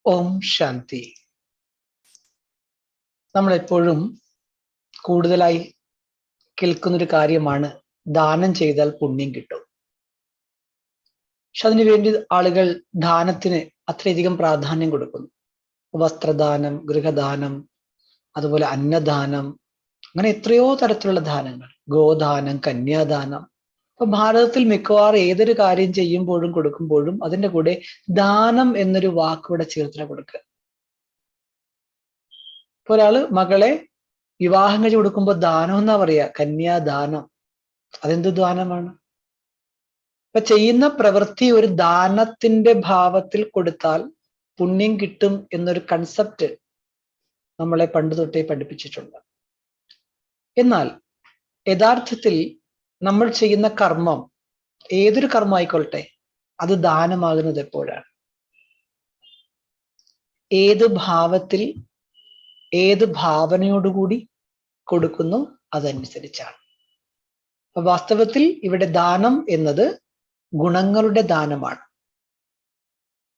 ഓം ശാന്തി. നമ്മളെപ്പോഴും കൂടുതലായി കേൾക്കുന്നൊരു കാര്യമാണ് ദാനം ചെയ്താൽ പുണ്യം കിട്ടും. പക്ഷെ അതിനുവേണ്ടി ആളുകൾ ദാനത്തിന് അത്രയധികം പ്രാധാന്യം കൊടുക്കുന്നു. വസ്ത്രദാനം, ഗൃഹദാനം, അതുപോലെ അന്നദാനം, അങ്ങനെ എത്രയോ തരത്തിലുള്ള ദാനങ്ങൾ, ഗോദാനം, കന്യാദാനം. അപ്പൊ ഭാരതത്തിൽ മിക്കവാറും ഏതൊരു കാര്യം ചെയ്യുമ്പോഴും കൊടുക്കുമ്പോഴും അതിന്റെ കൂടെ ദാനം എന്നൊരു വാക്കൂടെ ചേർത്തിട്ട് കൊടുക്കുക. ഇപ്പൊ ഒരാള് മകളെ വിവാഹം കഴിച്ച് കൊടുക്കുമ്പോൾ ദാനം എന്നാ പറയാ, കന്യാദാനം. അതെന്ത് ദാനമാണ്? അപ്പൊ ചെയ്യുന്ന പ്രവൃത്തി ഒരു ദാനത്തിന്റെ ഭാവത്തിൽ കൊടുത്താൽ പുണ്യം കിട്ടും എന്നൊരു കൺസെപ്റ്റ് നമ്മളെ പണ്ട് തൊട്ടേ പഠിപ്പിച്ചിട്ടുണ്ട്. എന്നാൽ യഥാർത്ഥത്തിൽ നമ്മൾ ചെയ്യുന്ന കർമ്മം, ഏതൊരു കർമ്മം ആയിക്കൊള്ളട്ടെ, അത് ദാനമാകുന്നത് എപ്പോഴാണ്? ഏത് ഭാവത്തിൽ, ഏത് ഭാവനയോടുകൂടി കൊടുക്കുന്നു അതനുസരിച്ചാണ്. അപ്പൊ വാസ്തവത്തിൽ ഇവിടെ ദാനം എന്നത് ഗുണങ്ങളുടെ ദാനമാണ്.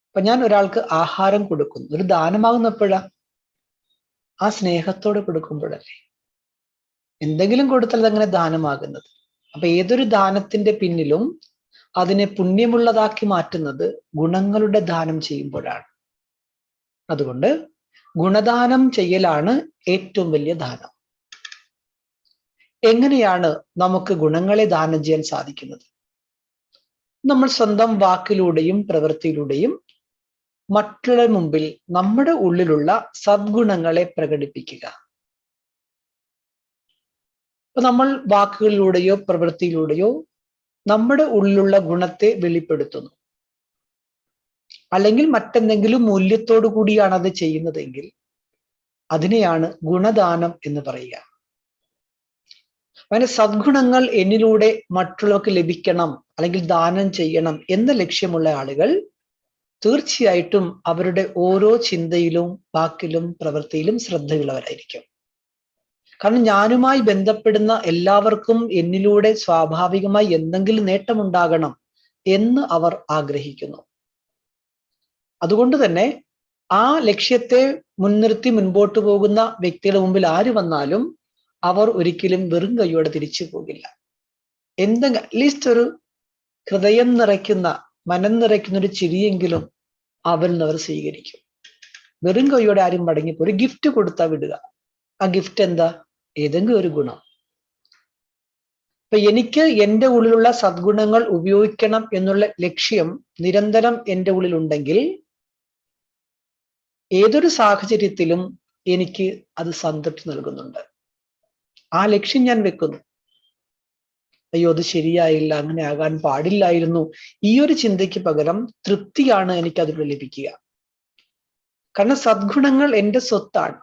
അപ്പൊ ഞാൻ ഒരാൾക്ക് ആഹാരം കൊടുക്കുന്നു, ഒരു ദാനമാകുന്ന എപ്പോഴാ? ആ സ്നേഹത്തോടെ കൊടുക്കുമ്പോഴല്ലേ. എന്തെങ്കിലും കൊടുത്താൽ അതങ്ങനെ ദാനമാകുന്നത്. അപ്പൊ ഏതൊരു ദാനത്തിന്റെ പിന്നിലും അതിനെ പുണ്യമുള്ളതാക്കി മാറ്റുന്നത് ഗുണങ്ങളുടെ ദാനം ചെയ്യുമ്പോഴാണ്. അതുകൊണ്ട് ഗുണദാനം ചെയ്യലാണ് ഏറ്റവും വലിയ ദാനം. എങ്ങനെയാണ് നമുക്ക് ഗുണങ്ങളെ ദാനം ചെയ്യാൻ സാധിക്കുന്നത്? നമ്മൾ സ്വന്തം വാക്കിലൂടെയും പ്രവൃത്തിയിലൂടെയും മറ്റുള്ള മുമ്പിൽ നമ്മുടെ ഉള്ളിലുള്ള സദ്ഗുണങ്ങളെ പ്രകടിപ്പിക്കുക. അപ്പൊ നമ്മൾ വാക്കുകളിലൂടെയോ പ്രവൃത്തിയിലൂടെയോ നമ്മുടെ ഉള്ളിലുള്ള ഗുണത്തെ വെളിപ്പെടുത്തുന്നു. അല്ലെങ്കിൽ മറ്റെന്തെങ്കിലും മൂല്യത്തോടു കൂടിയാണ് അത് ചെയ്യുന്നതെങ്കിൽ അതിനെയാണ് ഗുണദാനം എന്ന് പറയുക. അങ്ങനെ സദ്ഗുണങ്ങൾ എന്നിലൂടെ മറ്റുള്ളവർക്ക് ലഭിക്കണം, അല്ലെങ്കിൽ ദാനം ചെയ്യണം എന്ന ലക്ഷ്യമുള്ള ആളുകൾ തീർച്ചയായിട്ടും അവരുടെ ഓരോ ചിന്തയിലും വാക്കിലും പ്രവൃത്തിയിലും ശ്രദ്ധയുള്ളവരായിരിക്കും. കാരണം ഞാനുമായി ബന്ധപ്പെടുന്ന എല്ലാവർക്കും എന്നിലൂടെ സ്വാഭാവികമായി എന്തെങ്കിലും നേട്ടമുണ്ടാകണം എന്ന് അവർ ആഗ്രഹിക്കുന്നു. അതുകൊണ്ട് തന്നെ ആ ലക്ഷ്യത്തെ മുൻനിർത്തി മുൻപോട്ട് പോകുന്ന വ്യക്തിയുടെ മുമ്പിൽ ആര് വന്നാലും അവർ ഒരിക്കലും വെറും കൈയോടെ തിരിച്ചു പോകില്ല. എന്തെങ്കിലും അറ്റ്ലീസ്റ്റ് ഒരു ഹൃദയം നിറയ്ക്കുന്ന, മനം നിറയ്ക്കുന്ന ഒരു ചിരിയെങ്കിലും അവരിൽ നിന്ന് അവർ സ്വീകരിക്കും. വെറും കൈയോടെ ആരും മടങ്ങിപ്പോ ഒരു ഗിഫ്റ്റ് കൊടുത്താൽ വിടുക. ആ ഗിഫ്റ്റ് എന്താ? ഏതെങ്കിലും ഒരു ഗുണം. അപ്പൊ എനിക്ക് എൻ്റെ ഉള്ളിലുള്ള സദ്ഗുണങ്ങൾ ഉപയോഗിക്കണം എന്നുള്ള ലക്ഷ്യം നിരന്തരം എൻ്റെ ഉള്ളിലുണ്ടെങ്കിൽ ഏതൊരു സാഹചര്യത്തിലും എനിക്ക് അത് സംതൃപ്തി നൽകുന്നുണ്ട്. ആ ലക്ഷ്യം ഞാൻ വെക്കുന്നു. അയ്യോ അത് ശരിയായില്ല, അങ്ങനെ ആകാൻ പാടില്ലായിരുന്നു, ഈ ഒരു ചിന്തയ്ക്ക് പകരം തൃപ്തിയാണ് എനിക്കത് ലഭിക്കുക. കാരണം സദ്ഗുണങ്ങൾ എൻ്റെ സ്വത്താണ്.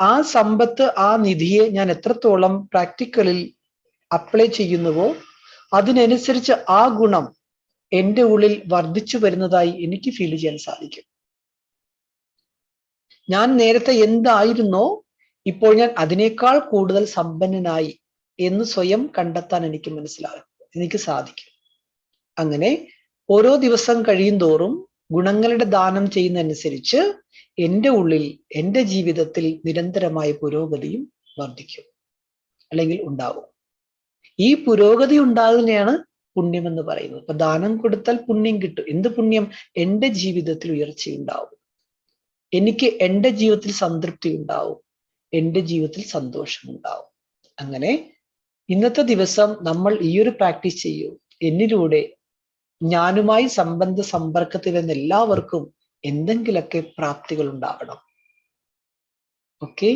ആ സമ്പത്ത്, ആ നിധിയെ ഞാൻ എത്രത്തോളം പ്രാക്ടിക്കലിൽ അപ്ലൈ ചെയ്യുന്നുവോ അതിനനുസരിച്ച് ആ ഗുണം എൻ്റെ ഉള്ളിൽ വർദ്ധിച്ചു വരുന്നതായി എനിക്ക് ഫീൽ ചെയ്യാൻ സാധിക്കും. ഞാൻ നേരത്തെ എന്തായിരുന്നോ ഇപ്പോൾ ഞാൻ അതിനേക്കാൾ കൂടുതൽ സമ്പന്നനായി എന്ന് സ്വയം കണ്ടെത്താൻ എനിക്ക് സാധിക്കും. അങ്ങനെ ഓരോ ദിവസം കഴിയും തോറും ഗുണങ്ങളുടെ ദാനം ചെയ്യുന്നതനുസരിച്ച് എൻ്റെ ഉള്ളിൽ, എൻ്റെ ജീവിതത്തിൽ നിരന്തരമായ പുരോഗതിയും വർദ്ധിക്കും, അല്ലെങ്കിൽ ഉണ്ടാവും. ഈ പുരോഗതി ഉണ്ടാകുന്നതാണ് പുണ്യം എന്ന് പറയുന്നത്. അപ്പൊ ദാനം കൊടുത്താൽ പുണ്യം കിട്ടും. എന്ത് പുണ്യം? എൻ്റെ ജീവിതത്തിൽ ഉയർച്ചയുണ്ടാവും, എനിക്ക് എൻ്റെ ജീവിതത്തിൽ സംതൃപ്തി ഉണ്ടാവും, എൻ്റെ ജീവിതത്തിൽ സന്തോഷമുണ്ടാവും. അങ്ങനെ ഇന്നത്തെ ദിവസം നമ്മൾ ഈ ഒരു പ്രാക്ടീസ് ചെയ്യൂ. എന്നിലൂടെ ഞാനുമായി സംബന്ധ സമ്പർക്കത്തിൽ വരുന്ന എല്ലാവർക്കും എന്തെങ്കിലൊക്കെ പ്രാപ്തികൾ ഉണ്ടാവണം. ഓക്കെ.